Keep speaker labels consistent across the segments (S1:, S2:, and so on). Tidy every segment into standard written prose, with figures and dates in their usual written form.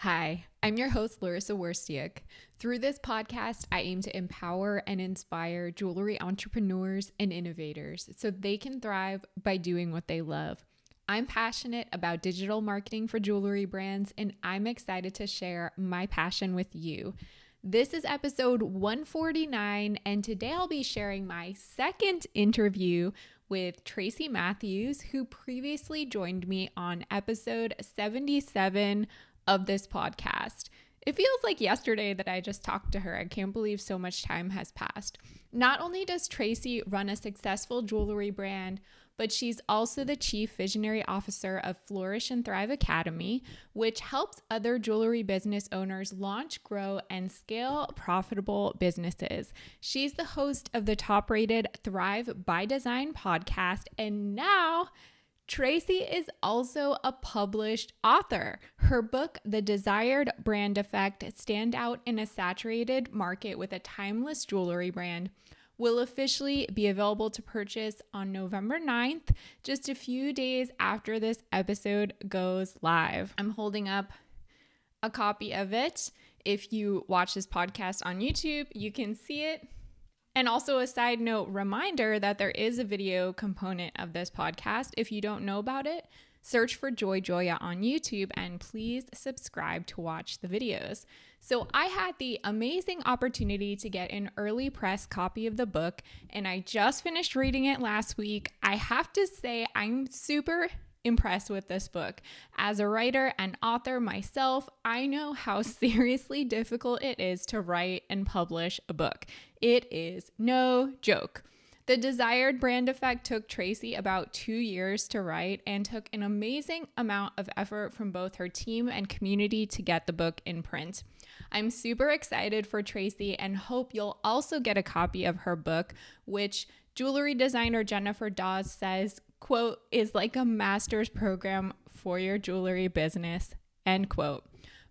S1: Hi, I'm your host, Larissa Werstiuk. Through this podcast, I aim to empower and inspire jewelry entrepreneurs and innovators so they can thrive by doing what they love. I'm passionate about digital marketing for jewelry brands, and I'm excited to share my passion with you. This is episode 149, and today I'll be sharing my second interview with Tracy Matthews, who previously joined me on episode 77 of this podcast. It feels like yesterday that I just talked to her. I can't believe so much time has passed. Not only does Tracy run a successful jewelry brand, but she's also the Chief Visionary Officer of Flourish and Thrive Academy, which helps other jewelry business owners launch, grow, and scale profitable businesses. She's the host of the top-rated Thrive by Design podcast, and now Tracy is also a published author. Her book, The Desired Brand Effect: Stand Out in a Saturated Market with a Timeless Jewelry Brand, will officially be available to purchase on November 9th, just a few days after this episode goes live. I'm holding up a copy of it. If you watch this podcast on YouTube, you can see it. And also a side note reminder that there is a video component of this podcast. If you don't know about it, search for Joy Joya on YouTube and please subscribe to watch the videos. So I had the amazing opportunity to get an early press copy of the book, and I just finished reading it last week. I have to say I'm super impressed with this book. As a writer and author myself, I know how seriously difficult it is to write and publish a book. It is no joke. The Desired Brand Effect took Tracy about 2 years to write and took an amazing amount of effort from both her team and community to get the book in print. I'm super excited for Tracy and hope you'll also get a copy of her book, which jewelry designer Jennifer Dawes says, quote, is like a master's program for your jewelry business, end quote.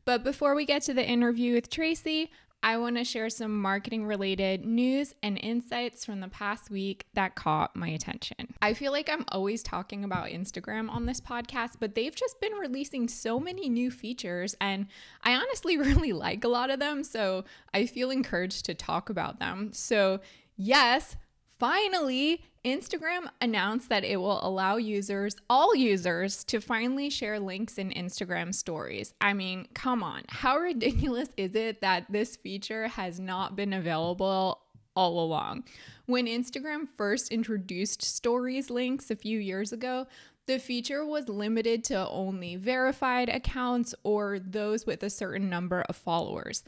S1: But before we get to the interview with Tracy, I want to share some marketing related news and insights from the past week that caught my attention. I feel like I'm always talking about Instagram on this podcast, but they've just been releasing so many new features and I honestly really like a lot of them, so I feel encouraged to talk about them. So yes, finally, Instagram announced that it will allow all users, to finally share links in Instagram stories. I mean, come on, how ridiculous is it that this feature has not been available all along? When Instagram first introduced stories links a few years ago, the feature was limited to only verified accounts or those with a certain number of followers.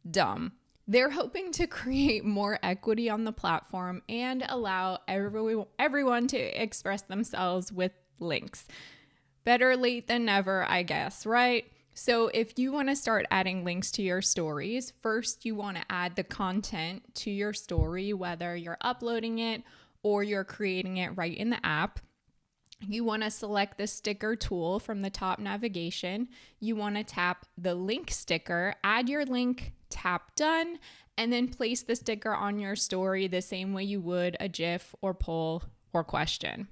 S1: Dumb. They're hoping to create more equity on the platform and allow everyone to express themselves with links. Better late than never, I guess, right? So if you want to start adding links to your stories, first you want to add the content to your story, whether you're uploading it or you're creating it right in the app. You want to select the sticker tool from the top navigation. You want to tap the link sticker, add your link, tap done, and then place the sticker on your story the same way you would a GIF or poll or question.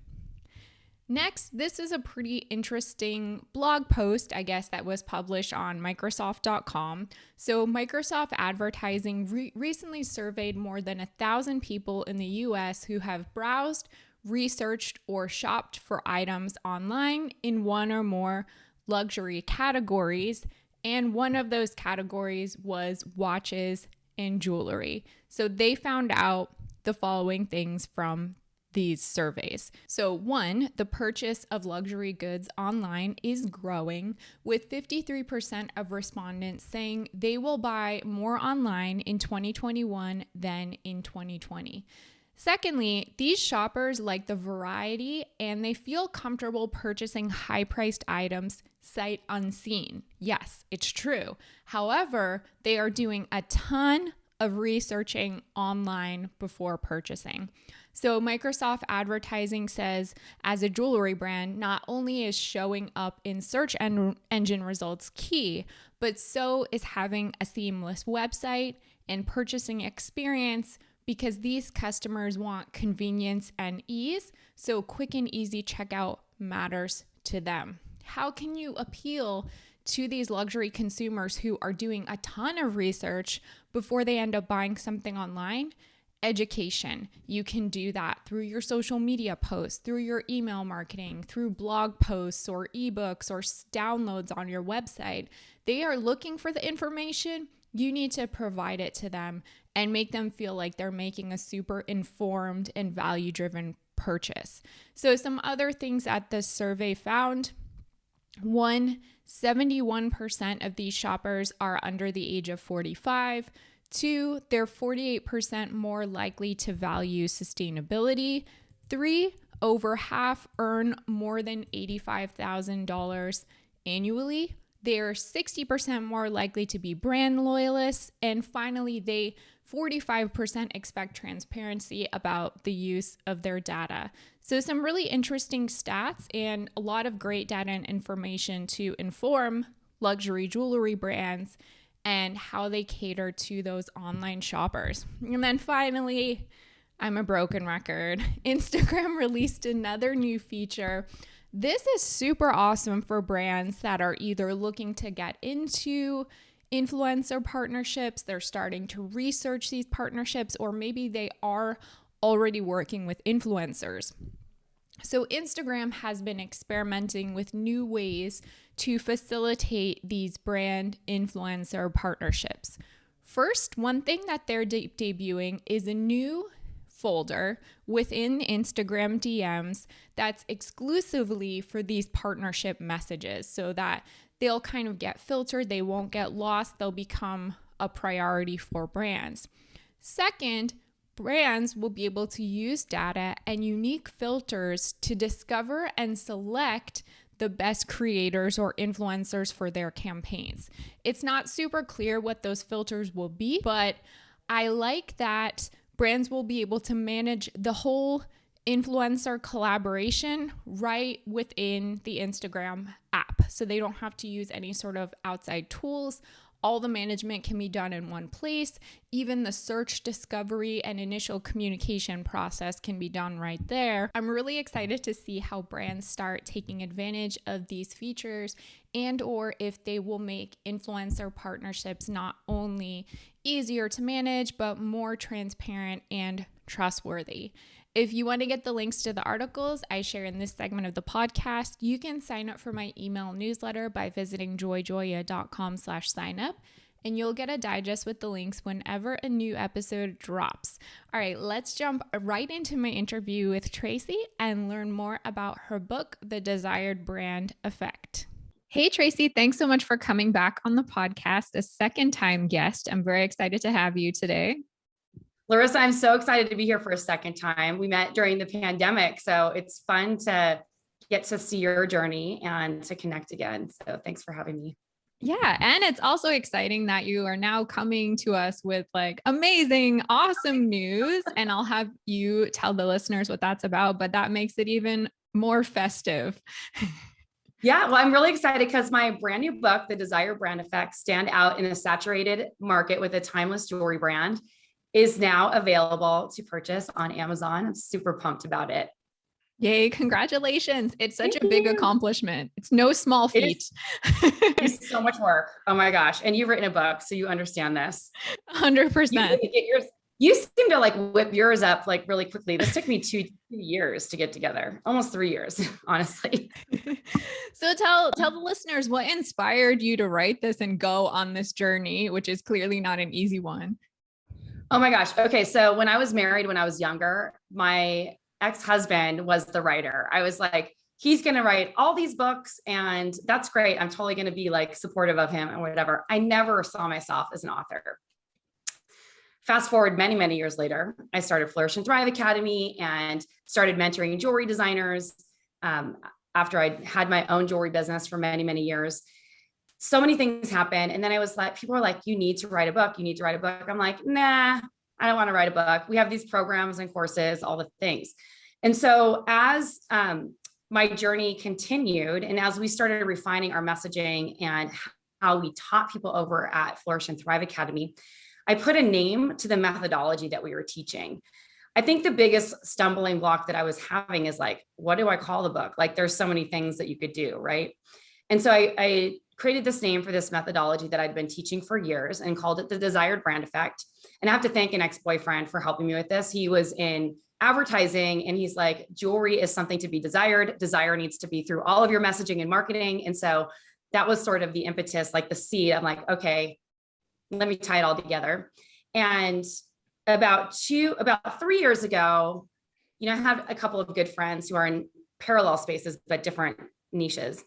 S1: Next, this is a pretty interesting blog post, I guess, that was published on Microsoft.com. So Microsoft Advertising recently surveyed more than 1,000 people in the US who have browsed, researched, or shopped for items online in one or more luxury categories. And one of those categories was watches and jewelry. So they found out the following things from these surveys. So 1, the purchase of luxury goods online is growing, with 53% of respondents saying they will buy more online in 2021 than in 2020. Secondly, these shoppers like the variety and they feel comfortable purchasing high-priced items sight unseen. Yes, it's true. However, they are doing a ton of researching online before purchasing. So Microsoft Advertising says, as a jewelry brand, not only is showing up in search engine results key, but so is having a seamless website and purchasing experience, because these customers want convenience and ease, so quick and easy checkout matters to them. How can you appeal to these luxury consumers who are doing a ton of research before they end up buying something online? Education. You can do that through your social media posts, through your email marketing, through blog posts or ebooks or downloads on your website. They are looking for the information. You need to provide it to them and make them feel like they're making a super informed and value-driven purchase. So some other things that this survey found: 71% of these shoppers are under the age of 45. 2, they're 48% more likely to value sustainability. 3, over half earn more than $85,000 annually. They're 60% more likely to be brand loyalists. And finally, 45% expect transparency about the use of their data. So some really interesting stats and a lot of great data and information to inform luxury jewelry brands and how they cater to those online shoppers. And then finally, I'm a broken record. Instagram released another new feature. This is super awesome for brands that are either looking to get into influencer partnerships, they're starting to research these partnerships, or maybe they are already working with influencers. So Instagram has been experimenting with new ways to facilitate these brand influencer partnerships. First, one thing that they're debuting is a new folder within Instagram DMs that's exclusively for these partnership messages, so that they'll kind of get filtered, they won't get lost, they'll become a priority for brands. Second, brands will be able to use data and unique filters to discover and select the best creators or influencers for their campaigns. It's not super clear what those filters will be, but I like that brands will be able to manage the whole influencer collaboration right within the Instagram app. So they don't have to use any sort of outside tools. All the management can be done in one place. Even the search, discovery, and initial communication process can be done right there. I'm really excited to see how brands start taking advantage of these features, and or if they will make influencer partnerships not only easier to manage, but more transparent and trustworthy. If you want to get the links to the articles I share in this segment of the podcast, you can sign up for my email newsletter by visiting joyjoya.com/signup, and you'll get a digest with the links whenever a new episode drops. All right, let's jump right into my interview with Tracy and learn more about her book, The Desired Brand Effect. Hey, Tracy, thanks so much for coming back on the podcast, a second-time guest. I'm very excited to have you today.
S2: Larissa, I'm so excited to be here for a second time. We met during the pandemic, so it's fun to get to see your journey and to connect again. So thanks for having me.
S1: Yeah. And it's also exciting that you are now coming to us with like amazing, awesome news. And I'll have you tell the listeners what that's about, but that makes it even more festive.
S2: Yeah, well, I'm really excited because my brand new book, The Desired Brand Effect, Stand Out in a Saturated Market with a Timeless Jewelry Brand, is now available to purchase on Amazon. I'm super pumped about it.
S1: Yay, congratulations. It's such a big accomplishment. It's no small feat.
S2: It's so much work. Oh my gosh. And you've written a book, so you understand this.
S1: 100%.
S2: You seem to like whip yours up like really quickly. This took me two years to get together, almost 3 years, honestly.
S1: So tell the listeners what inspired you to write this and go on this journey, which is clearly not an easy one.
S2: Oh my gosh. Okay. So when I was married, when I was younger, my ex-husband was the writer. I was like, he's going to write all these books and that's great. I'm totally going to be like supportive of him and whatever. I never saw myself as an author. Fast forward many, many years later, I started Flourish and Thrive Academy and started mentoring jewelry designers after I had my own jewelry business for many, many years. So many things happened. And then I was like, people were like, you need to write a book. You need to write a book. I'm like, nah, I don't want to write a book. We have these programs and courses, all the things. And so as my journey continued, and as we started refining our messaging and how we taught people over at Flourish and Thrive Academy, I put a name to the methodology that we were teaching. I think the biggest stumbling block that I was having is like, what do I call the book? Like there's so many things that you could do, right? And so I created this name for this methodology that I'd been teaching for years and called it the desired brand effect. And I have to thank an ex-boyfriend for helping me with this. He was in advertising and he's like, jewelry is something to be desired. Desire needs to be through all of your messaging and marketing. And so that was sort of the impetus, like the seed. I'm like, okay, let me tie it all together. And about 3 years ago, I have a couple of good friends who are in parallel spaces, but different niches,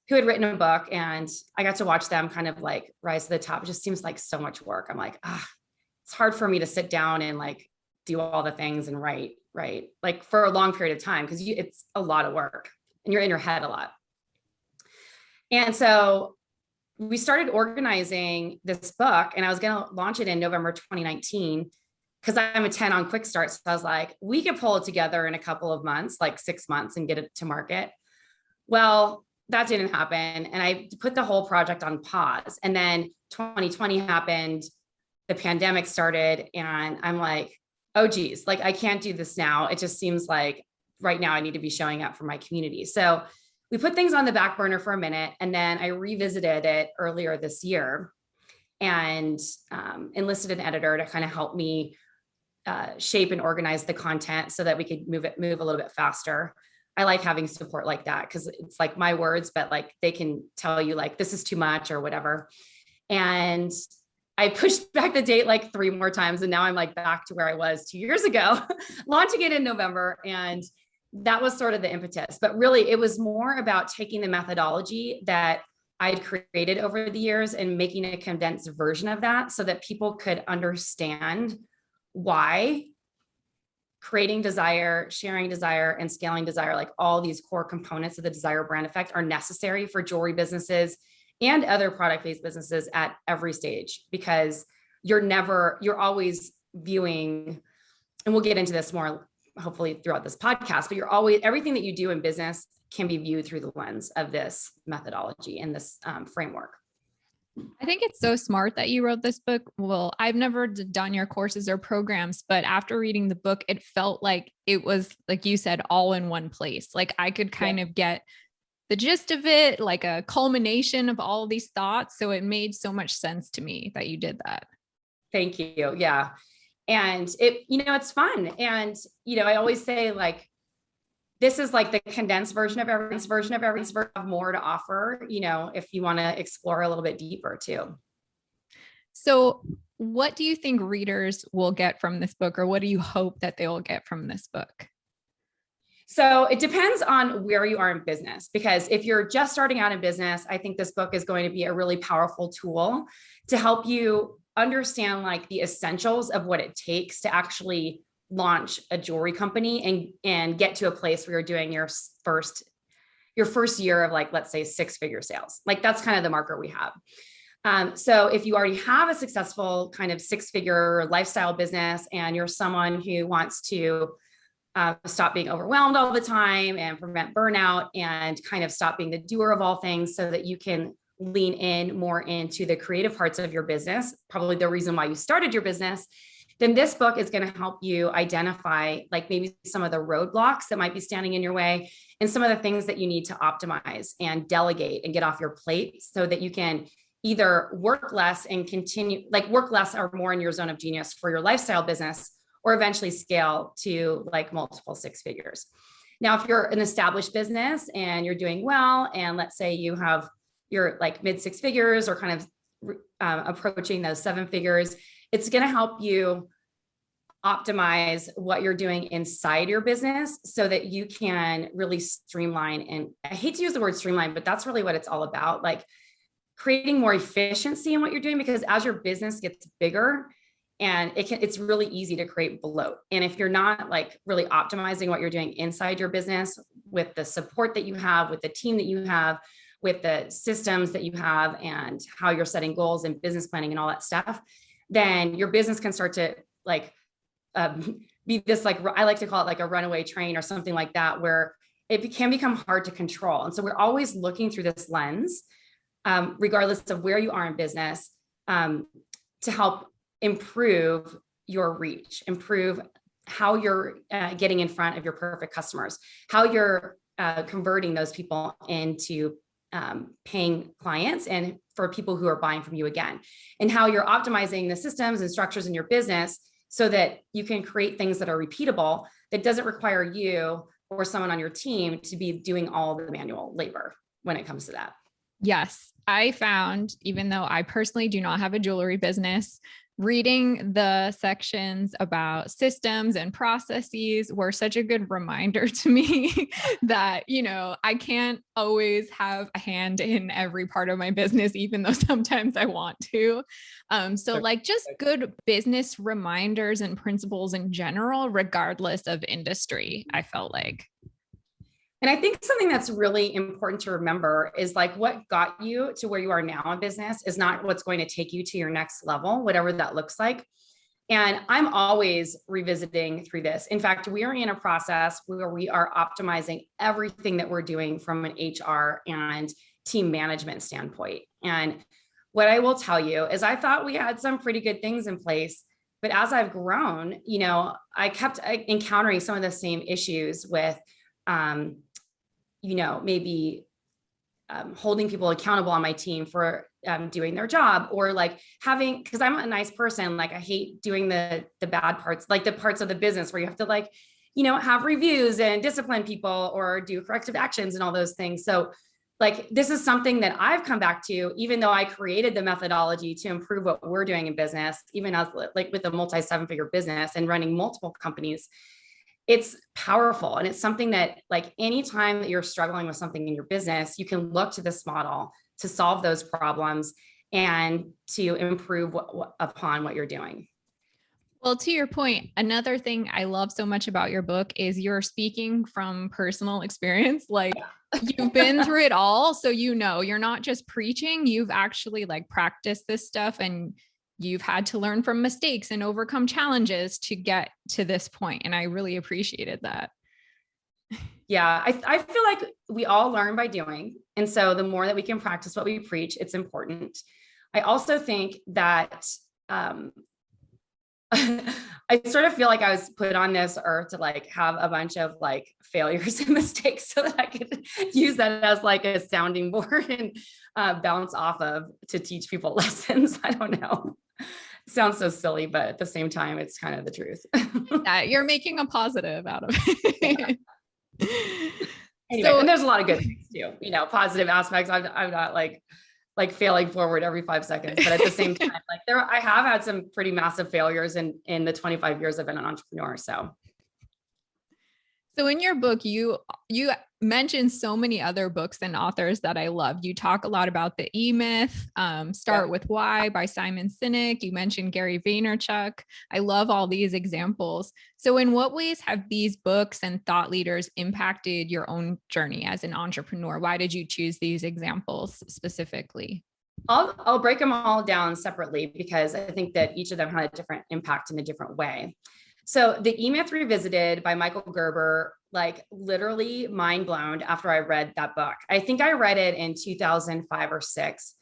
S2: who had written a book, and I got to watch them kind of like rise to the top. It just seems like so much work. I'm like, it's hard for me to sit down and like do all the things and write, like for a long period of time, because it's a lot of work and you're in your head a lot. And so we started organizing this book, and I was going to launch it in November 2019 because I'm a 10 on quick start. So I was like, we could pull it together in a couple of months, like 6 months, and get it to market. Well, that didn't happen. And I put the whole project on pause. And then 2020 happened, the pandemic started, and I'm like, oh geez, like I can't do this now. It just seems like right now I need to be showing up for my community. So we put things on the back burner for a minute, and then I revisited it earlier this year and enlisted an editor to kind of help me shape and organize the content so that we could move a little bit faster. I like having support like that because it's like my words, but like they can tell you like, this is too much or whatever. And I pushed back the date like 3 more times. And now I'm like back to where I was 2 years ago, launching it in November. And that was sort of the impetus, but really it was more about taking the methodology that I'd created over the years and making a condensed version of that so that people could understand why creating desire, sharing desire, and scaling desire, like all these core components of the desire brand effect, are necessary for jewelry businesses and other product-based businesses at every stage, because you're always viewing, and we'll get into this more hopefully throughout this podcast, but everything that you do in business can be viewed through the lens of this methodology and this framework.
S1: I think it's so smart that you wrote this book. Well, I've never done your courses or programs, but after reading the book, it felt like it was, like you said, all in one place. Like I could kind of get the gist of it, like a culmination of all of these thoughts. So it made so much sense to me that you did that.
S2: Thank you. Yeah. And it's fun. And, I always say like, this is like the condensed version of everyone's have more to offer, if you want to explore a little bit deeper too.
S1: So what do you think readers will get from this book, or what do you hope that they will get from this book?
S2: So it depends on where you are in business, because if you're just starting out in business, I think this book is going to be a really powerful tool to help you understand like the essentials of what it takes to actually launch a jewelry company and get to a place where you're doing your first year of like, let's say 6-figure sales. Like that's kind of the marker we have. So if you already have a successful kind of 6-figure lifestyle business and you're someone who wants to stop being overwhelmed all the time and prevent burnout and kind of stop being the doer of all things so that you can lean in more into the creative parts of your business, probably the reason why you started your business, then this book is going to help you identify like maybe some of the roadblocks that might be standing in your way and some of the things that you need to optimize and delegate and get off your plate so that you can either work less and work less or more in your zone of genius for your lifestyle business, or eventually scale to like multiple 6 figures. Now, if you're an established business and you're doing well, and let's say you're like mid 6 figures or kind of approaching those 7 figures, it's going to help you optimize what you're doing inside your business so that you can really streamline. And I hate to use the word streamline, but that's really what it's all about. Like creating more efficiency in what you're doing, because as your business gets bigger, and it's really easy to create bloat. And if you're not like really optimizing what you're doing inside your business with the support that you have, with the team that you have, with the systems that you have, and how you're setting goals and business planning and all that stuff, then your business can start to like be this, like, I like to call it like a runaway train or something like that, where it can become hard to control. And so we're always looking through this lens, regardless of where you are in business, to help improve your reach, improve how you're getting in front of your perfect customers, how you're converting those people into paying clients and for people who are buying from you again, and how you're optimizing the systems and structures in your business so that you can create things that are repeatable, that doesn't require you or someone on your team to be doing all the manual labor when it comes to that.
S1: Yes, I found, even though I personally do not have a jewelry business, reading the sections about systems and processes were such a good reminder to me that, I can't always have a hand in every part of my business, even though sometimes I want to. So like just good business reminders and principles in general, regardless of industry, I felt like.
S2: And I think something that's really important to remember is like what got you to where you are now in business is not what's going to take you to your next level, whatever that looks like. And I'm always revisiting through this. In fact, we are in a process where we are optimizing everything that we're doing from an HR and team management standpoint. And what I will tell you is I thought we had some pretty good things in place, but as I've grown, I kept encountering some of the same issues with, maybe holding people accountable on my team for doing their job, or like having, because I'm a nice person, like I hate doing the bad parts, like the parts of the business where you have to like, have reviews and discipline people or do corrective actions and all those things. So like, this is something that I've come back to, even though I created the methodology to improve what we're doing in business, even as like with a multi-7-figure business and running multiple companies. It's powerful. And it's something that like anytime that you're struggling with something in your business, you can look to this model to solve those problems and to improve upon what you're doing.
S1: Well, to your point, another thing I love so much about your book is you're speaking from personal experience. Like you've been through it all. So, you're not just preaching, you've actually like practiced this stuff and you've had to learn from mistakes and overcome challenges to get to this point. And I really appreciated that.
S2: Yeah, I feel like we all learn by doing. And so the more that we can practice what we preach, it's important. I also think that I sort of feel like I was put on this earth to like have a bunch of like failures and mistakes so that I could use that as like a sounding board and bounce off of to teach people lessons. I don't know. It sounds so silly, but at the same time, it's kind of the truth.
S1: You're making a positive out of it.
S2: Yeah. Anyway, and there's a lot of good things too, positive aspects. I'm not like failing forward every 5 seconds, but at the same time, like I have had some pretty massive failures in the 25 years I've been an entrepreneur.
S1: So in your book, you mentioned so many other books and authors that I love. You talk a lot about the EMyth, Start with Why by Simon Sinek. You mentioned Gary Vaynerchuk. I love all these examples. So in what ways have these books and thought leaders impacted your own journey as an entrepreneur? Why did you choose these examples specifically?
S2: I'll break them all down separately because I think that each of them had a different impact in a different way. So the EMyth Revisited by Michael Gerber, like literally mind blown after I read that book. I think I read it in 2005 or 6,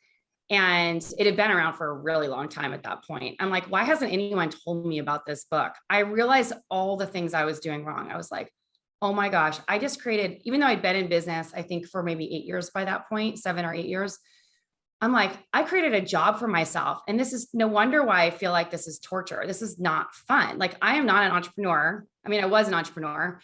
S2: and it had been around for a really long time at that point. I'm like, why hasn't anyone told me about this book? I realized all the things I was doing wrong. I was like, oh my gosh, I just created, even though I'd been in business, I think for maybe 8 years by that point, 7 or 8 years, I'm like, I created a job for myself. And this is no wonder why I feel like this is torture. This is not fun. Like I am not an entrepreneur. I mean, I was an entrepreneur,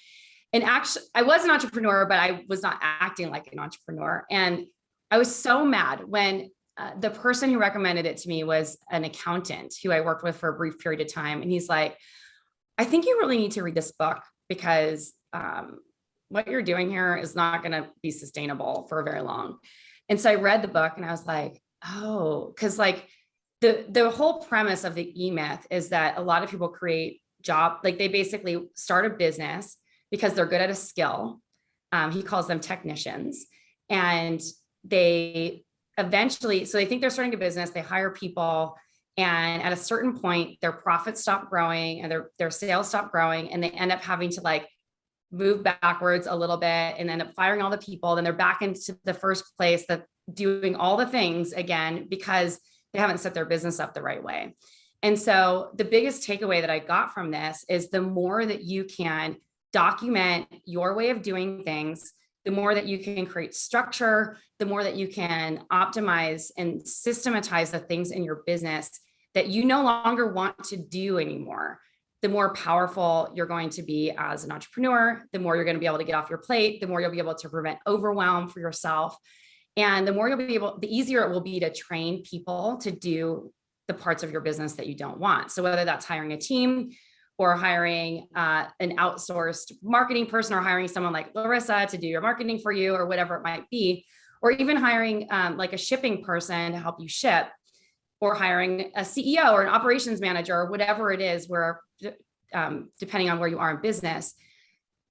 S2: and actually I was an entrepreneur, but I was not acting like an entrepreneur. And I was so mad when the person who recommended it to me was an accountant who I worked with for a brief period of time. And he's like, I think you really need to read this book because what you're doing here is not going to be sustainable for very long. And so I read the book and I was like, oh, because like the whole premise of the EMyth is that a lot of people create like they basically start a business because they're good at a skill. He calls them technicians. And they eventually, so they think they're starting a business, they hire people, and at a certain point, their profits stop growing and their sales stop growing, and they end up having to like move backwards a little bit and end up firing all the people. Then they're back into the first place, that doing all the things again, because they haven't set their business up the right way. And so the biggest takeaway that I got from this is the more that you can document your way of doing things, the more that you can create structure, the more that you can optimize and systematize the things in your business that you no longer want to do anymore, the more powerful you're going to be as an entrepreneur, the more you're going to be able to get off your plate, the more you'll be able to prevent overwhelm for yourself. And the more you'll be able, the easier it will be to train people to do the parts of your business that you don't want. So whether that's hiring a team or hiring an outsourced marketing person, or hiring someone like Larissa to do your marketing for you, or whatever it might be, or even hiring like a shipping person to help you ship, or hiring a CEO or an operations manager, or whatever it is, where depending on where you are in business,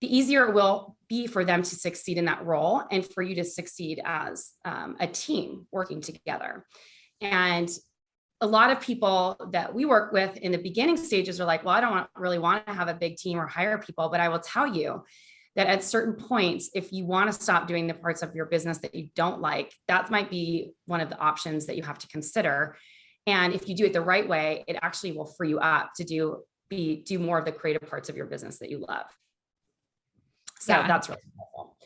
S2: the easier it will be for them to succeed in that role and for you to succeed as a team working together. And a lot of people that we work with in the beginning stages are like, well, I don't really want to have a big team or hire people, but I will tell you that at certain points, if you want to stop doing the parts of your business that you don't like, that might be one of the options that you have to consider. And if you do it the right way, it actually will free you up to do more of the creative parts of your business that you love. So that's really helpful.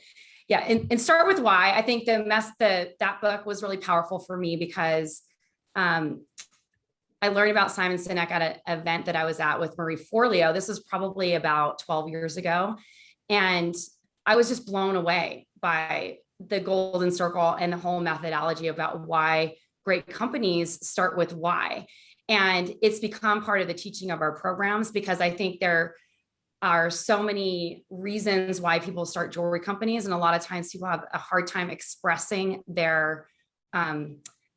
S2: Yeah. And start with why. I think that book was really powerful for me because I learned about Simon Sinek at an event that I was at with Marie Forleo. This was probably about 12 years ago. And I was just blown away by the golden circle and the whole methodology about why great companies start with why. And it's become part of the teaching of our programs, because I think there are so many reasons why people start jewelry companies. And a lot of times people have a hard time expressing their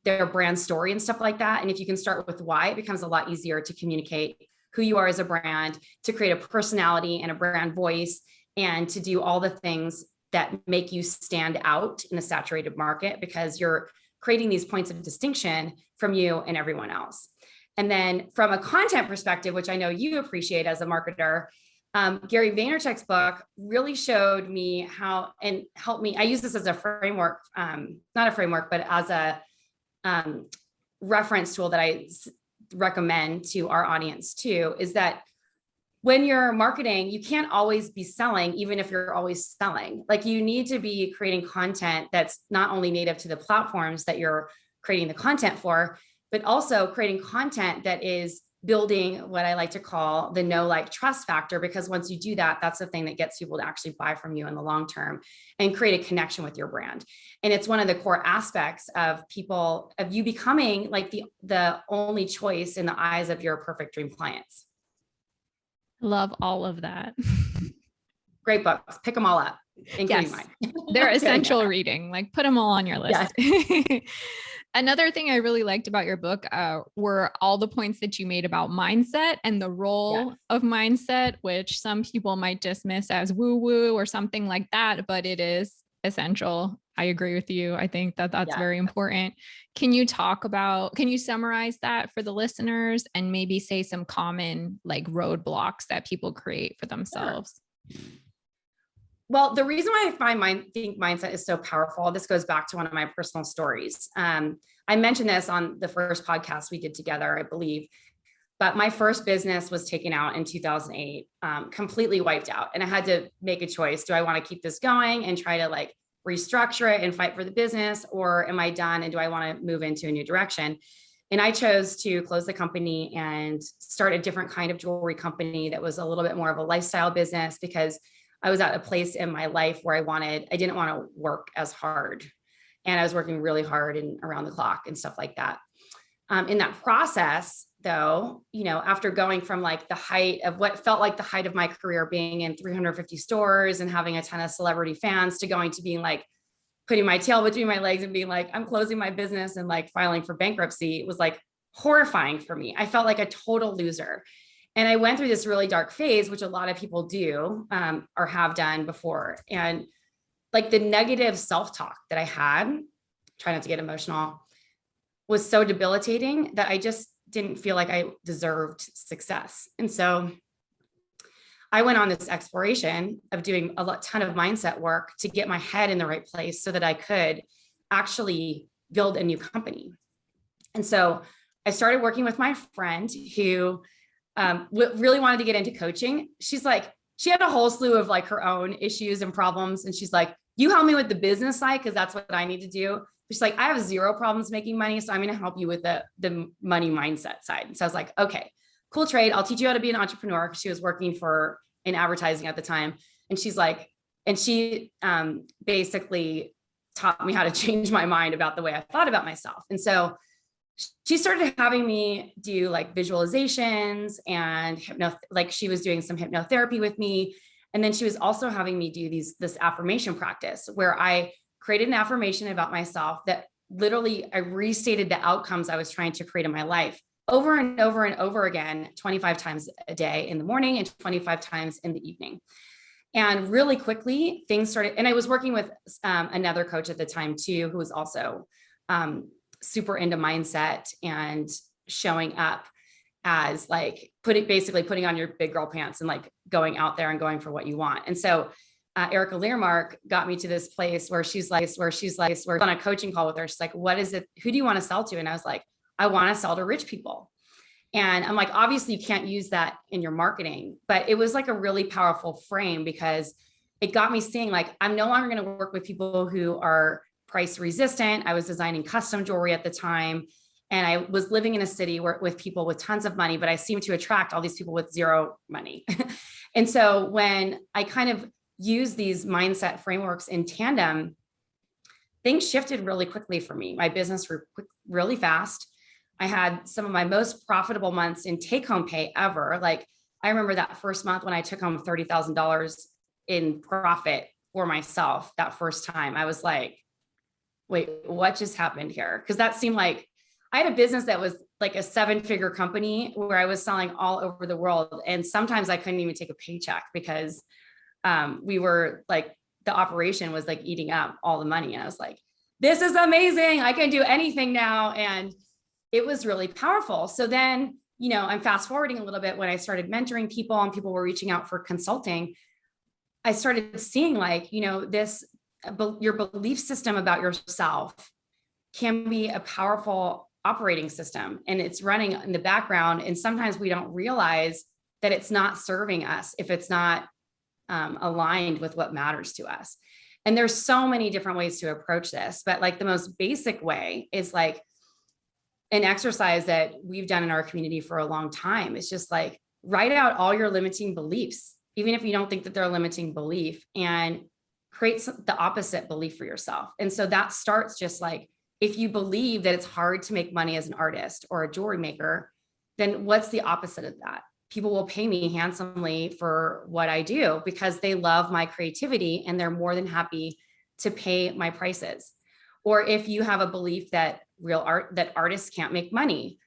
S2: brand story and stuff like that. And if you can start with why, it becomes a lot easier to communicate who you are as a brand, to create a personality and a brand voice, and to do all the things that make you stand out in a saturated market, because you're creating these points of distinction from you and everyone else. And then from a content perspective, which I know you appreciate as a marketer, Gary Vaynerchuk's book really showed me how, and helped me. I use this as a framework, not a framework, but as a reference tool that I recommend to our audience too, is that when you're marketing, you can't always be selling, even if you're always selling. Like, you need to be creating content that's not only native to the platforms that you're creating the content for, but also creating content that is building what I like to call the know, like, trust factor, because once you do that, that's the thing that gets people to actually buy from you in the long term and create a connection with your brand. And it's one of the core aspects of you becoming like the only choice in the eyes of your perfect dream clients.
S1: Love all of that.
S2: Great books. Pick them all up, including mine.
S1: They're essential reading. Like, put them all on your list. Yes. Another thing I really liked about your book were all the points that you made about mindset and the role of mindset, which some people might dismiss as woo-woo or something like that, but it is essential. I agree with you. I think that that's very important. Can you summarize that for the listeners and maybe say some common like roadblocks that people create for themselves?
S2: Sure. Well, the reason why I think mindset is so powerful, this goes back to one of my personal stories. I mentioned this on the first podcast we did together, I believe, but my first business was taken out in 2008, completely wiped out. And I had to make a choice. Do I want to keep this going and try to like restructure it and fight for the business, or am I done and do I want to move into a new direction? And I chose to close the company and start a different kind of jewelry company that was a little bit more of a lifestyle business, because I was at a place in my life where I didn't want to work as hard. And I was working really hard and around the clock and stuff like that. In that process, though, after going from like the height of what felt like the height of my career, being in 350 stores and having a ton of celebrity fans, to going to being like putting my tail between my legs and being like, I'm closing my business and like filing for bankruptcy, it was like horrifying for me. I felt like a total loser. And I went through this really dark phase, which a lot of people do or have done before. And like the negative self-talk that I had, try not to get emotional, was so debilitating that I just didn't feel like I deserved success. And so I went on this exploration of doing a ton of mindset work to get my head in the right place so that I could actually build a new company. And so I started working with my friend who really wanted to get into coaching. She had a whole slew of like her own issues and problems. And she's like, you help me with the business side, because that's what I need to do. She's like, I have zero problems making money, so I'm going to help you with the money mindset side. And so I was like, okay, cool trade. I'll teach you how to be an entrepreneur. She was working in advertising at the time. And she's like, and she basically taught me how to change my mind about the way I thought about myself. And so she started having me do like visualizations and like she was doing some hypnotherapy with me. And then she was also having me do this affirmation practice where I created an affirmation about myself that literally I restated the outcomes I was trying to create in my life over and over and over again, 25 times a day in the morning and 25 times in the evening. And really quickly things started, and I was working with another coach at the time too, who was also super into mindset and showing up as like basically putting on your big girl pants and like going out there and going for what you want. And so Erica Learmark got me to this place where we're on a coaching call with her. She's like, what is it? Who do you want to sell to? And I was like, I want to sell to rich people. And I'm like, obviously you can't use that in your marketing, but it was like a really powerful frame because it got me seeing like, I'm no longer going to work with people who are price resistant. I was designing custom jewelry at the time. And I was living in a city with people with tons of money, but I seemed to attract all these people with zero money. And so when I kind of used these mindset frameworks in tandem, things shifted really quickly for me. My business grew really fast. I had some of my most profitable months in take-home pay ever. Like I remember that first month when I took home $30,000 in profit for myself that first time. I was like, wait, what just happened here? Because that seemed like I had a business that was like a 7-figure company where I was selling all over the world. And sometimes I couldn't even take a paycheck because we were like, the operation was like eating up all the money. And I was like, this is amazing. I can do anything now. And it was really powerful. So then, I'm fast forwarding a little bit when I started mentoring people and people were reaching out for consulting. I started seeing like, your belief system about yourself can be a powerful operating system and it's running in the background. And sometimes we don't realize that it's not serving us if it's not aligned with what matters to us. And there's so many different ways to approach this, but like the most basic way is like an exercise that we've done in our community for a long time. It's just like, write out all your limiting beliefs, even if you don't think that they're a limiting belief, and create the opposite belief for yourself. And so that starts just like, if you believe that it's hard to make money as an artist or a jewelry maker, then what's the opposite of that? People will pay me handsomely for what I do because they love my creativity and they're more than happy to pay my prices. Or if you have a belief that artists can't make money,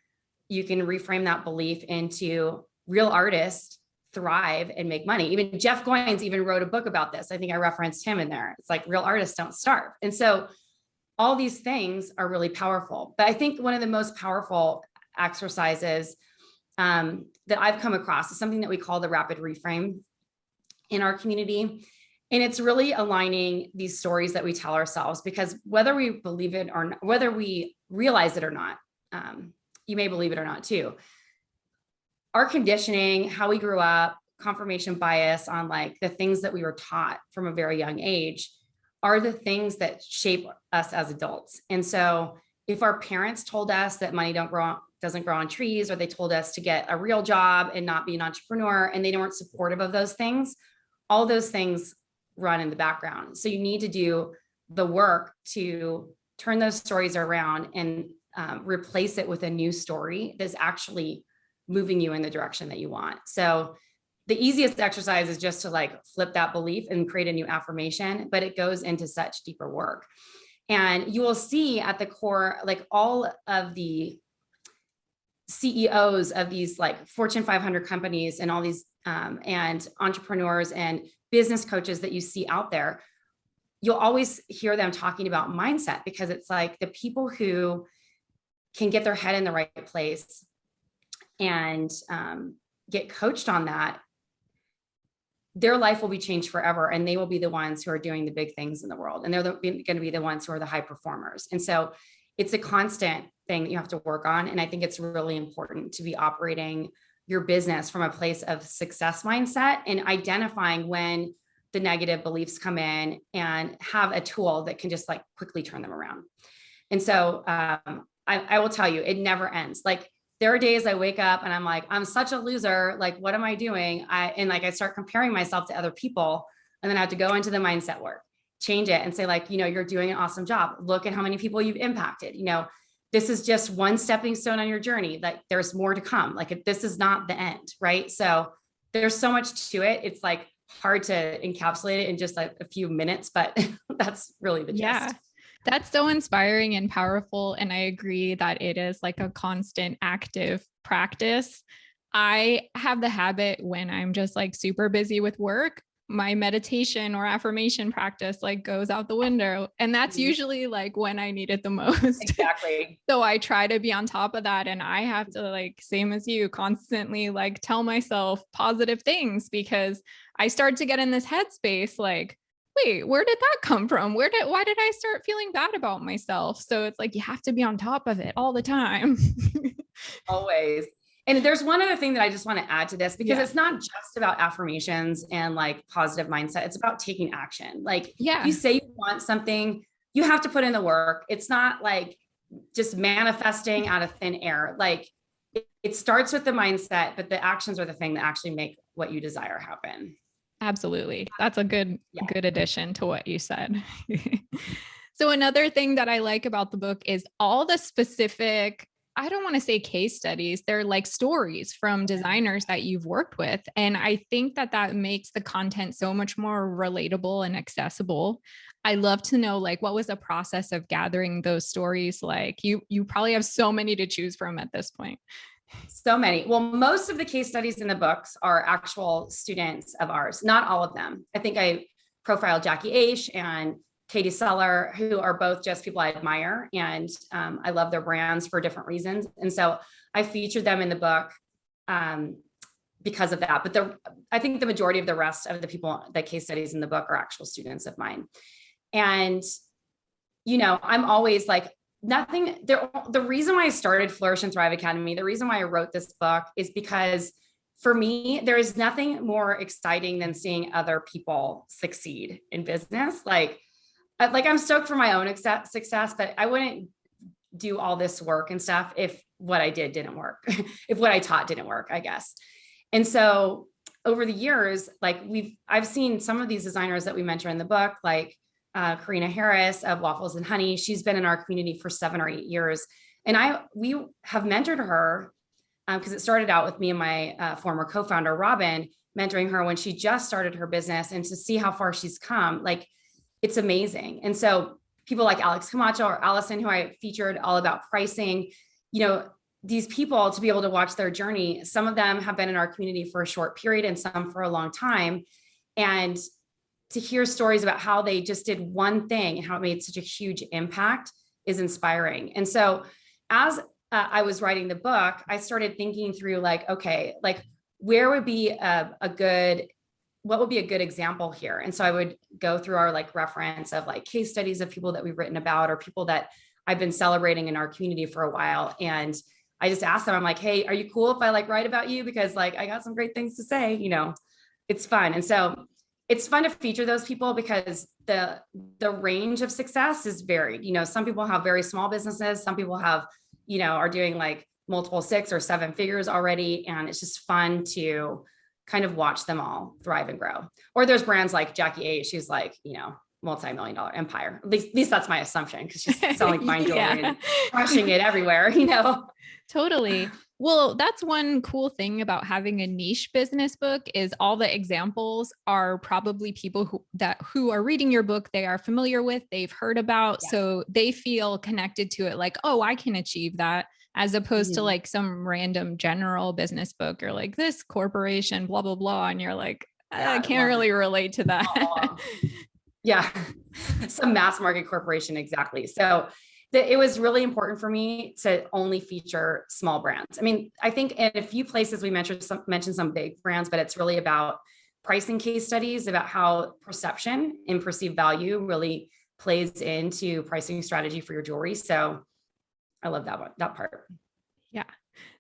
S2: you can reframe that belief into real artists thrive and make money. Even Jeff Goins even wrote a book about this. I think I referenced him in there. It's like real artists don't starve. And so all these things are really powerful. But I think one of the most powerful exercises that I've come across is something that we call the rapid reframe in our community. And it's really aligning these stories that we tell ourselves, because whether we believe it or not, whether we realize it or not, you may believe it or not too. Our conditioning, how we grew up, confirmation bias on like the things that we were taught from a very young age are the things that shape us as adults. And so if our parents told us that money doesn't grow on trees, or they told us to get a real job and not be an entrepreneur, and they weren't supportive of those things, all those things run in the background. So you need to do the work to turn those stories around and replace it with a new story that's actually moving you in the direction that you want. So the easiest exercise is just to like flip that belief and create a new affirmation, but it goes into such deeper work. And you will see at the core, like all of the CEOs of these like Fortune 500 companies and all these and entrepreneurs and business coaches that you see out there, you'll always hear them talking about mindset, because it's like the people who can get their head in the right place and get coached on that, their life will be changed forever. And they will be the ones who are doing the big things in the world. And they're going to be the ones who are the high performers. And so it's a constant thing that you have to work on. And I think it's really important to be operating your business from a place of success mindset and identifying when the negative beliefs come in and have a tool that can just like quickly turn them around. And so I will tell you, it never ends. Like there are days I wake up and I'm like, I'm such a loser. Like, what am I doing? I start comparing myself to other people, and then I have to go into the mindset work, change it and say like, you're doing an awesome job. Look at how many people you've impacted. This is just one stepping stone on your journey. Like there's more to come. Like this is not the end. Right. So there's so much to it. It's like hard to encapsulate it in just like a few minutes, but that's really the gist.
S1: Yeah. That's so inspiring and powerful. And I agree that it is like a constant active practice. I have the habit when I'm just like super busy with work, my meditation or affirmation practice like goes out the window. And that's usually like when I need it the most.
S2: Exactly.
S1: So I try to be on top of that. And I have to like, same as you, constantly like tell myself positive things, because I start to get in this headspace like, wait, where did that come from? Why did I start feeling bad about myself? So it's like, you have to be on top of it all the time.
S2: Always. And there's one other thing that I just want to add to this, because it's not just about affirmations and like positive mindset. It's about taking action. Like if you say you want something, you have to put in the work. It's not like just manifesting out of thin air. Like it starts with the mindset, but the actions are the thing that actually make what you desire happen.
S1: Absolutely. That's a good addition to what you said. So another thing that I like about the book is all the specific, I don't want to say case studies, they're like stories from designers that you've worked with. And I think that makes the content so much more relatable and accessible. I love to know, like, what was the process of gathering those stories? Like you probably have so many to choose from at this point.
S2: So many. Well, most of the case studies in the books are actual students of ours, not all of them. I think I profiled Jackie Aish and Katie Seller, who are both just people I admire. And I love their brands for different reasons. And so I featured them in the book because of that. But I think the majority of the rest of the people, the case studies in the book, are actual students of mine. And, I'm always like, the reason why I started Flourish and Thrive Academy, the reason why I wrote this book is because for me, there is nothing more exciting than seeing other people succeed in business. Like I'm stoked for my own success, but I wouldn't do all this work and stuff if what I did didn't work, if what I taught didn't work, I guess. And so over the years, like I've seen some of these designers that we mentor in the book, like Karina Harris of Waffles and Honey. She's been in our community for 7 or 8 years. And we have mentored her because it started out with me and my former co-founder, Robin, mentoring her when she just started her business, and to see how far she's come, like it's amazing. And so people like Alex Camacho or Allison, who I featured all about pricing, these people, to be able to watch their journey, some of them have been in our community for a short period and some for a long time. And to hear stories about how they just did one thing and how it made such a huge impact is inspiring. And so as I was writing the book, I started thinking through like, okay, like where would be what would be a good example here? And so I would go through our like reference of like case studies of people that we've written about or people that I've been celebrating in our community for a while. And I just asked them, I'm like, hey, are you cool if I like write about you? Because like, I got some great things to say, it's fun. And so it's fun to feature those people because the range of success is varied. Some people have very small businesses. Some people have, are doing like multiple 6 or 7 figures already. And it's just fun to kind of watch them all thrive and grow. Or there's brands like Jackie Aish, who's like, multi-million-dollar empire. At least that's my assumption, because she's selling fine jewelry and crushing it everywhere,
S1: Totally. Well, that's one cool thing about having a niche business book is all the examples are probably people who are reading your book, they are familiar with, they've heard about, so they feel connected to it, like, oh, I can achieve that, as opposed to like some random general business book or like this corporation, blah, blah, blah. And you're like, I can't really relate to that.
S2: Yeah. Some mass market corporation. Exactly. So it was really important for me to only feature small brands. I mean, I think in a few places we mentioned some big brands, but it's really about pricing case studies about how perception and perceived value really plays into pricing strategy for your jewelry. So I love that part.
S1: Yeah.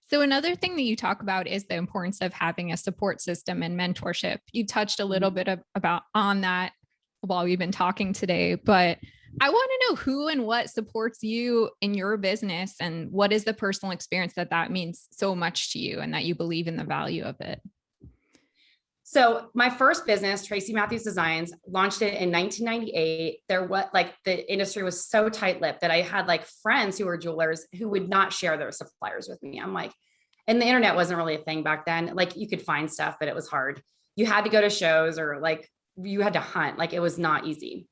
S1: So another thing that you talk about is the importance of having a support system and mentorship. You touched a little bit about on that while we've been talking today, but I want to know who and what supports you in your business, and what is the personal experience that means so much to you and that you believe in the value of it.
S2: So my first business, Tracy Matthews Designs, launched it in 1998. The industry was so tight-lipped that I had like friends who were jewelers who would not share their suppliers with me. I'm like, and the internet wasn't really a thing back then. Like you could find stuff, but it was hard. You had to go to shows, or like you had to hunt. Like it was not easy.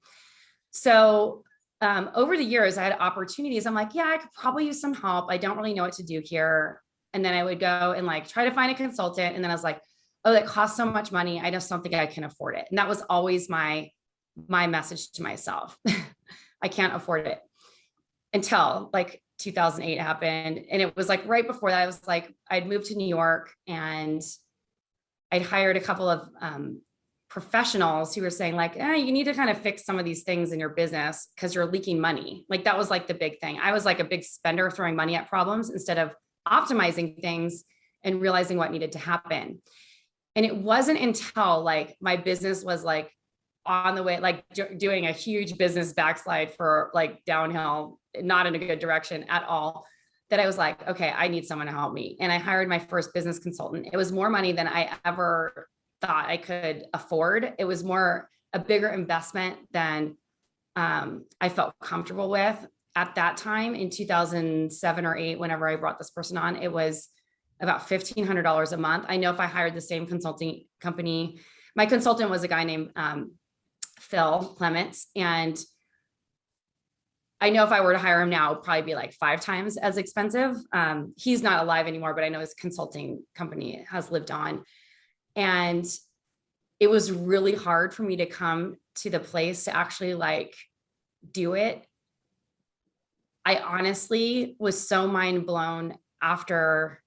S2: So over the years, I had opportunities. I'm like, yeah, I could probably use some help. I don't really know what to do here. And then I would go and like try to find a consultant. And then I was like, oh, that costs so much money. I just don't think I can afford it. And that was always my message to myself. I can't afford it, until like 2008 happened. And it was like right before that, I was like, I'd moved to New York and I'd hired a couple of professionals who were saying like, you need to kind of fix some of these things in your business because you're leaking money. Like that was like the big thing. I was like a big spender, throwing money at problems instead of optimizing things and realizing what needed to happen. And it wasn't until like my business was like on the way, like doing a huge business backslide for like downhill, not in a good direction at all, that I was like, okay, I need someone to help me. And I hired my first business consultant. It was more money than I ever thought I could afford. It was a bigger investment than I felt comfortable with at that time. In 2007 or 8, whenever I brought this person on, it was about $1,500 a month. I know if I hired the same consulting company, my consultant was a guy named Phil Clements. And I know if I were to hire him now, it'd probably be like 5 times as expensive. He's not alive anymore, but I know his consulting company has lived on. And it was really hard for me to come to the place to actually like do it. I honestly was so mind blown after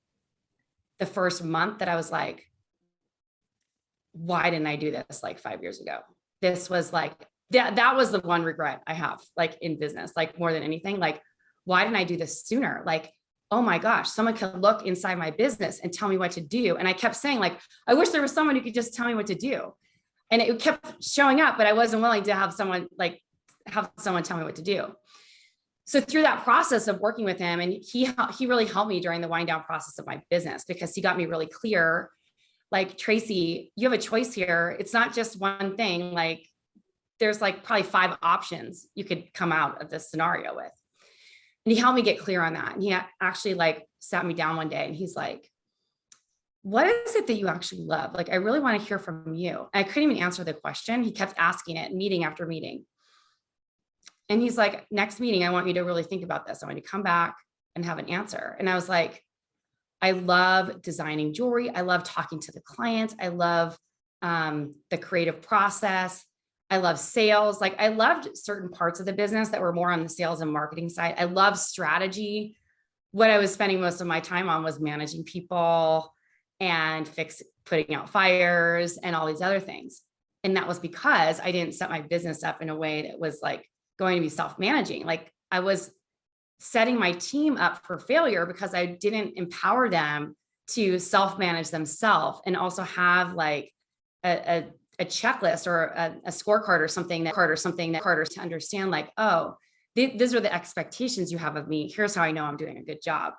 S2: the first month that I was like, why didn't I do this like 5 years ago? This was like, that was the one regret I have, like in business, like more than anything, like, why didn't I do this sooner? Like, oh my gosh, someone could look inside my business and tell me what to do. And I kept saying like, I wish there was someone who could just tell me what to do. And it kept showing up, but I wasn't willing to have someone tell me what to do. So through that process of working with him, and he really helped me during the wind down process of my business, because he got me really clear, like, Tracy, you have a choice here. It's not just one thing. Like there's like probably 5 options you could come out of this scenario with. And he helped me get clear on that. And he actually like sat me down one day and he's like, what is it that you actually love? Like, I really want to hear from you. And I couldn't even answer the question. He kept asking it meeting after meeting. And he's like, next meeting, I want you to really think about this. I want you to come back and have an answer. And I was like, I love designing jewelry. I love talking to the clients. I love the creative process. I love sales. Like I loved certain parts of the business that were more on the sales and marketing side. I love strategy. What I was spending most of my time on was managing people and putting out fires and all these other things. And that was because I didn't set my business up in a way that was like going to be self-managing. Like I was setting my team up for failure because I didn't empower them to self-manage themselves and also have like a checklist or a scorecard or something that to understand like, oh, these are the expectations you have of me. Here's how I know I'm doing a good job.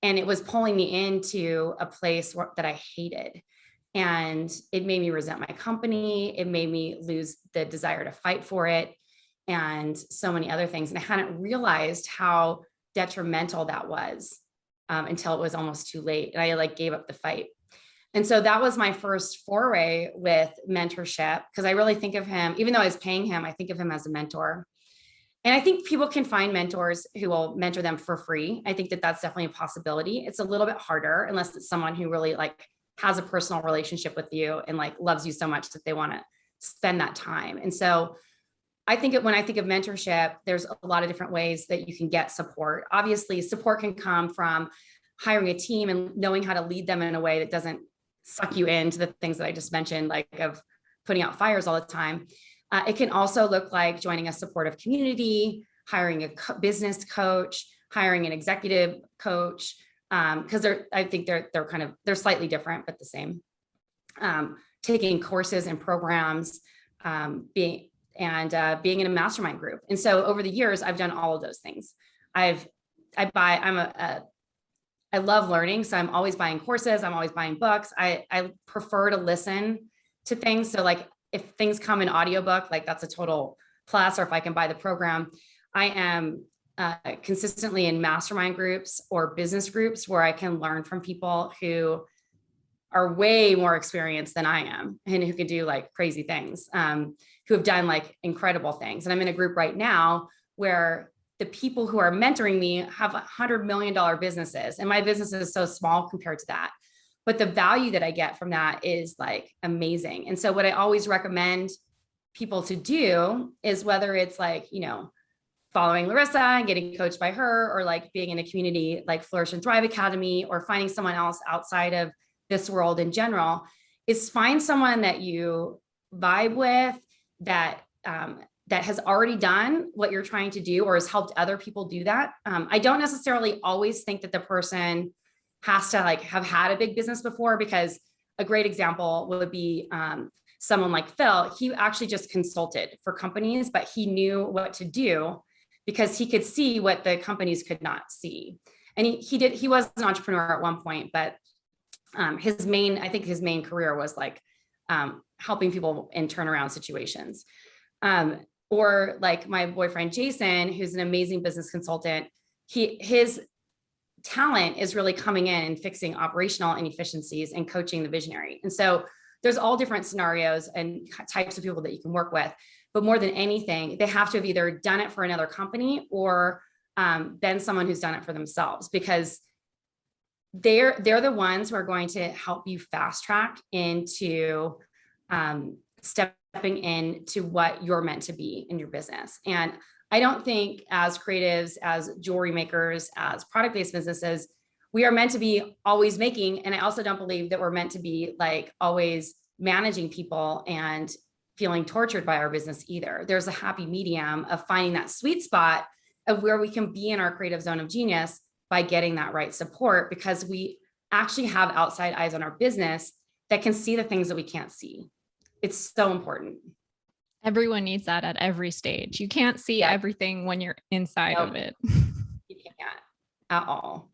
S2: And it was pulling me into a place that I hated. And it made me resent my company. It made me lose the desire to fight for it and so many other things. And I hadn't realized how detrimental that was until it was almost too late. And I like gave up the fight. And so that was my first foray with mentorship, because I really think of him, even though I was paying him, I think of him as a mentor. And I think people can find mentors who will mentor them for free. I think that that's definitely a possibility. It's a little bit harder unless it's someone who really like has a personal relationship with you and like loves you so much that they want to spend that time. And so I think when I think of mentorship, there's a lot of different ways that you can get support. Obviously, support can come from hiring a team and knowing how to lead them in a way that doesn't suck you into the things that I just mentioned, like of putting out fires all the time. It can also look like joining a supportive community, hiring a business coach, hiring an executive coach, Because I think they're slightly different, but the same. Taking courses and programs, being in a mastermind group. And so over the years, I've done all of those things. I love learning. So I'm always buying courses. I'm always buying books. I prefer to listen to things. So like if things come in audiobook, like that's a total plus, or if I can buy the program. I am consistently in mastermind groups or business groups where I can learn from people who are way more experienced than I am and who can do like crazy things, who have done like incredible things. And I'm in a group right now where the people who are mentoring me have $100 million businesses, and my business is so small compared to that. But the value that I get from that is like amazing. And so what I always recommend people to do is, whether it's like, following Larissa and getting coached by her, or like being in a community like Flourish and Thrive Academy, or finding someone else outside of this world in general, is find someone that you vibe with, that has already done what you're trying to do, or has helped other people do that. I don't necessarily always think that the person has to like have had a big business before, because a great example would be someone like Phil. He actually just consulted for companies, but he knew what to do because he could see what the companies could not see. And he was an entrepreneur at one point, but his main career was like helping people in turnaround situations. Or like my boyfriend, Jason, who's an amazing business consultant, his talent is really coming in and fixing operational inefficiencies and coaching the visionary. And so there's all different scenarios and types of people that you can work with. But more than anything, they have to have either done it for another company or been someone who's done it for themselves, because they're the ones who are going to help you fast track into stepping into what you're meant to be in your business. And I don't think as creatives, as jewelry makers, as product-based businesses, we are meant to be always making. And I also don't believe that we're meant to be like always managing people and feeling tortured by our business either. There's a happy medium of finding that sweet spot of where we can be in our creative zone of genius by getting that right support, because we actually have outside eyes on our business that can see the things that we can't see. It's so important.
S1: Everyone needs that at every stage. You can't see everything when you're inside of it.
S2: You can't at all.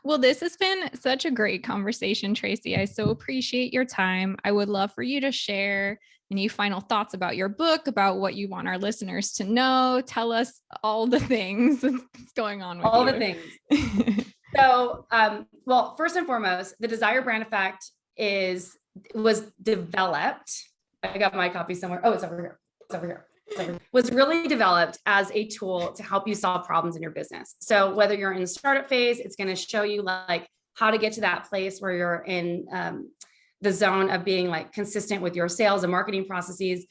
S1: Well, this has been such a great conversation, Tracy. I so appreciate your time. I would love for you to share any final thoughts about your book, about what you want our listeners to know. Tell us all the things that's going on with
S2: all
S1: you.
S2: The things. So, well, first and foremost, the Desire Brand Effect was developed. I got my copy somewhere. Oh, it's over here. It's over here. Was really developed as a tool to help you solve problems in your business. So whether you're in the startup phase, it's going to show you like how to get to that place where you're in the zone of being like consistent with your sales and marketing processes.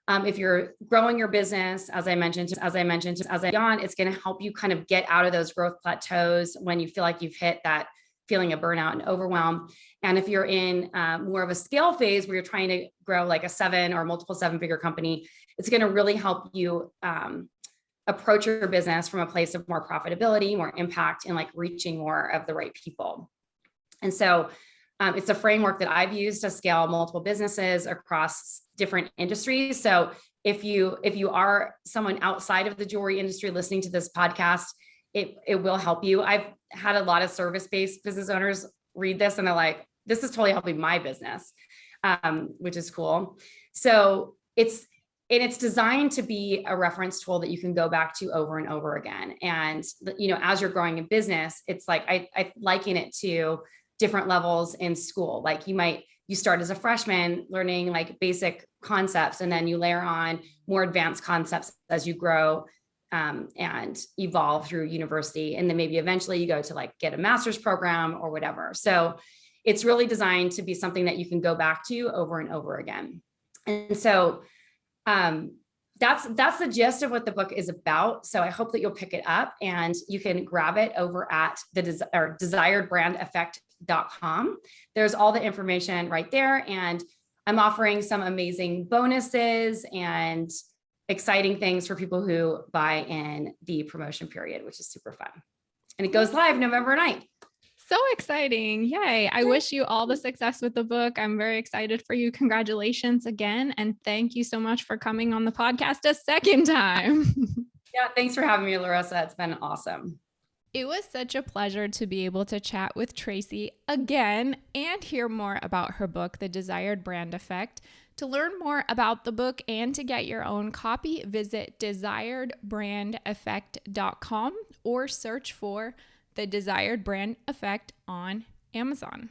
S2: If you're growing your business, as I mentioned, it's going to help you kind of get out of those growth plateaus when you feel like you've hit that feeling of burnout and overwhelm. And if you're in more of a scale phase where you're trying to grow like a 7 or multiple 7-figure company, it's going to really help you approach your business from a place of more profitability, more impact, and like reaching more of the right people. And so it's a framework that I've used to scale multiple businesses across different industries. So if you are someone outside of the jewelry industry listening to this podcast, it will help you. I've had a lot of service-based business owners read this and they're like, this is totally helping my business, which is cool. So it's designed to be a reference tool that you can go back to over and over again. And, as you're growing a business, it's like, I liken it to different levels in school. Like you start as a freshman learning like basic concepts, and then you layer on more advanced concepts as you grow and evolve through university. And then maybe eventually you go to like get a master's program or whatever. So it's really designed to be something that you can go back to over and over again. And so that's the gist of what the book is about. So I hope that you'll pick it up, and you can grab it over at desiredbrandeffect.com. There's all the information right there. And I'm offering some amazing bonuses and exciting things for people who buy in the promotion period, which is super fun. and it goes live November 9th.
S1: So exciting. Yay. I wish you all the success with the book. I'm very excited for you. Congratulations again. And thank you so much for coming on the podcast a second time.
S2: Yeah, thanks for having me, Larissa. It's been awesome.
S1: It was such a pleasure to be able to chat with Tracy again and hear more about her book, The Desired Brand Effect. To learn more about the book and to get your own copy, visit desiredbrandeffect.com or search for The Desired Brand Effect on Amazon.